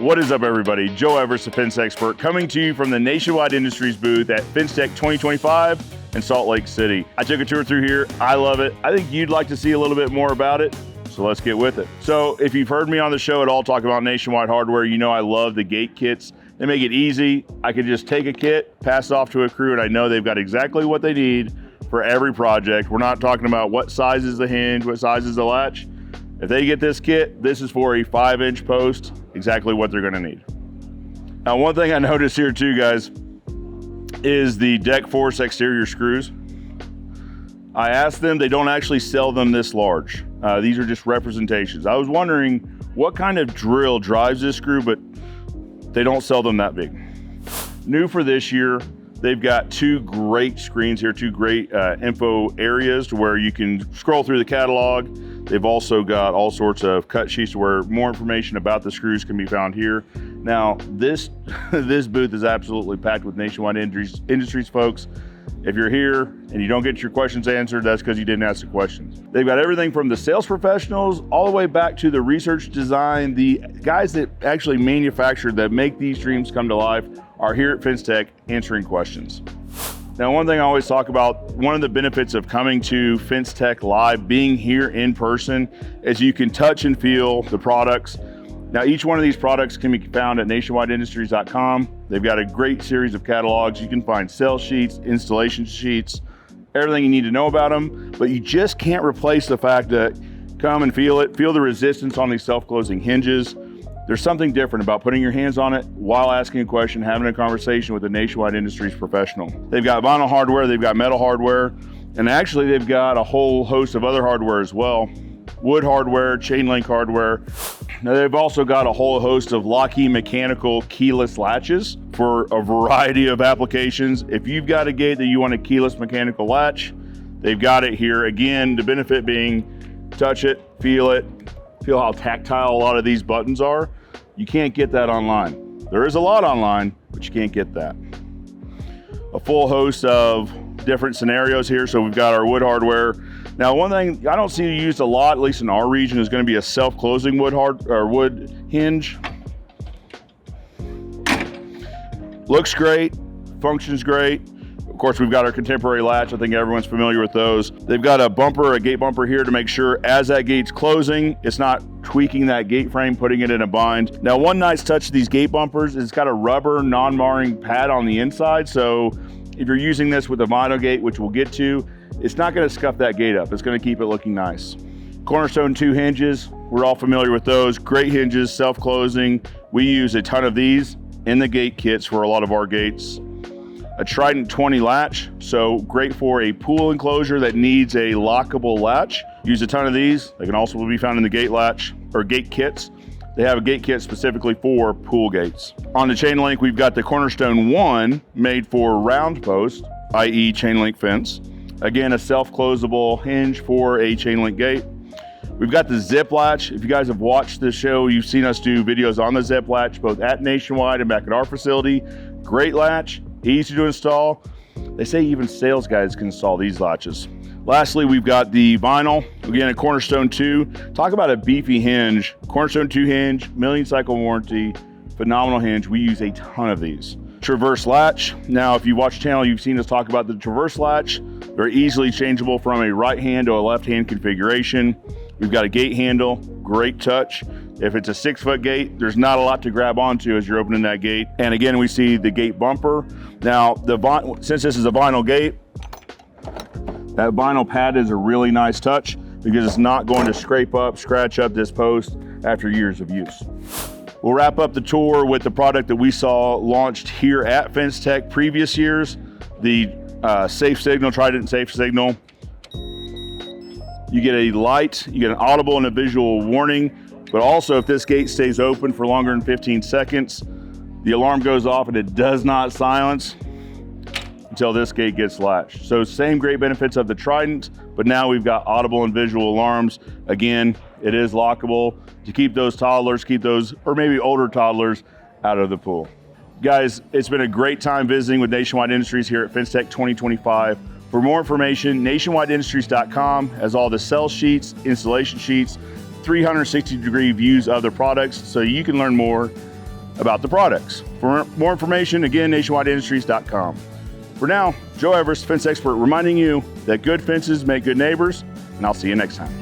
What is up, everybody? Joe Everest, the Fence Expert, coming to you from the Nationwide Industries booth at FenceTech 2025 in Salt Lake City. I took a tour through here. I love it. I think you'd like to see a little bit more about it, so let's get with it. So if you've heard me on the show at all talk about Nationwide hardware, you know I love the gate kits. They make it easy. I could just take a kit, pass it off to a crew, and I know they've got exactly what they need for every project. We're not talking about what size is the hinge, what size is the latch. If they get this kit, this is for a 5-inch post, exactly what they're gonna need. Now, one thing I noticed here too, guys, is the deck force exterior screws. I asked them, they don't actually sell them this large. These are just representations. I was wondering what kind of drill drives this screw, but they don't sell them that big. New for this year, they've got two great screens here, two great info areas to where you can scroll through the catalog. They've also got all sorts of cut sheets where more information about the screws can be found here. Now, this booth is absolutely packed with Nationwide Industries folks. If you're here and you don't get your questions answered, that's because you didn't ask the questions. They've got everything from the sales professionals all the way back to the research design. The guys that actually manufacture, that make these dreams come to life, are here at FenceTech answering questions. Now, one thing I always talk about, one of the benefits of coming to FenceTech Live, being here in person, is you can touch and feel the products. Now, each one of these products can be found at nationwideindustries.com. They've got a great series of catalogs. You can find sales sheets, installation sheets, everything you need to know about them, but you just can't replace the fact that come and feel it, feel the resistance on these self-closing hinges. There's something different about putting your hands on it while asking a question, having a conversation with a Nationwide Industries professional. They've got vinyl hardware, they've got metal hardware, and actually they've got a whole host of other hardware as well. Wood hardware, chain link hardware. Now, they've also got a whole host of Lockheed mechanical keyless latches for a variety of applications. If you've got a gate that you want a keyless mechanical latch, they've got it here. Again, the benefit being touch it, feel how tactile a lot of these buttons are. You can't get that online. There is a lot online, but you can't get that. A full host of different scenarios here. So we've got our wood hardware. Now, one thing I don't see used a lot, at least in our region, is going to be a self-closing wood hinge. Looks great, functions great. Of course, we've got our contemporary latch. I think everyone's familiar with those. They've got a bumper, a gate bumper here to make sure as that gate's closing, it's not tweaking that gate frame, putting it in a bind. Now, one nice touch of these gate bumpers is it's got a rubber non-marring pad on the inside. So if you're using this with a vinyl gate, which we'll get to, it's not going to scuff that gate up. It's going to keep it looking nice. Cornerstone 2 hinges, we're all familiar with those. Great hinges, self-closing. We use a ton of these in the gate kits for a lot of our gates. A Trident 20 latch, so great for a pool enclosure that needs a lockable latch. Use a ton of these. They can also be found in the gate latch or gate kits. They have a gate kit specifically for pool gates. On the chain link, we've got the Cornerstone 1 made for round post, i.e. chain link fence. Again, a self-closable hinge for a chain link gate. We've got the zip latch. If you guys have watched this show, you've seen us do videos on the zip latch, both at Nationwide and back at our facility. Great latch, easy to install. They say even sales guys can install these latches. Lastly, we've got the vinyl. Again, a Cornerstone 2. Talk about a beefy hinge. Cornerstone 2 hinge, million cycle warranty, phenomenal hinge. We use a ton of these. Traverse latch. Now, if you watch the channel, you've seen us talk about the traverse latch. They're easily changeable from a right hand to a left hand configuration. We've got a gate handle, great touch. If it's a 6-foot gate, there's not a lot to grab onto as you're opening that gate. And again, we see the gate bumper. Now, since this is a vinyl gate, that vinyl pad is a really nice touch because it's not going to scratch up this post after years of use. We'll wrap up the tour with the product that we saw launched here at FenceTech previous years, the Safe Signal, Trident Safe Signal. You get a light, you get an audible and a visual warning, but also if this gate stays open for longer than 15 seconds, the alarm goes off and it does not silence until this gate gets latched. So same great benefits of the Trident, but now we've got audible and visual alarms. Again, it is lockable to keep those toddlers, or maybe older toddlers, out of the pool. Guys, it's been a great time visiting with Nationwide Industries here at FenceTech 2025. For more information, nationwideindustries.com has all the sales sheets, installation sheets, 360-degree views of the products, so you can learn more about the products. For more information, again, nationwideindustries.com. For now, Joe Everest, fence expert, reminding you that good fences make good neighbors, and I'll see you next time.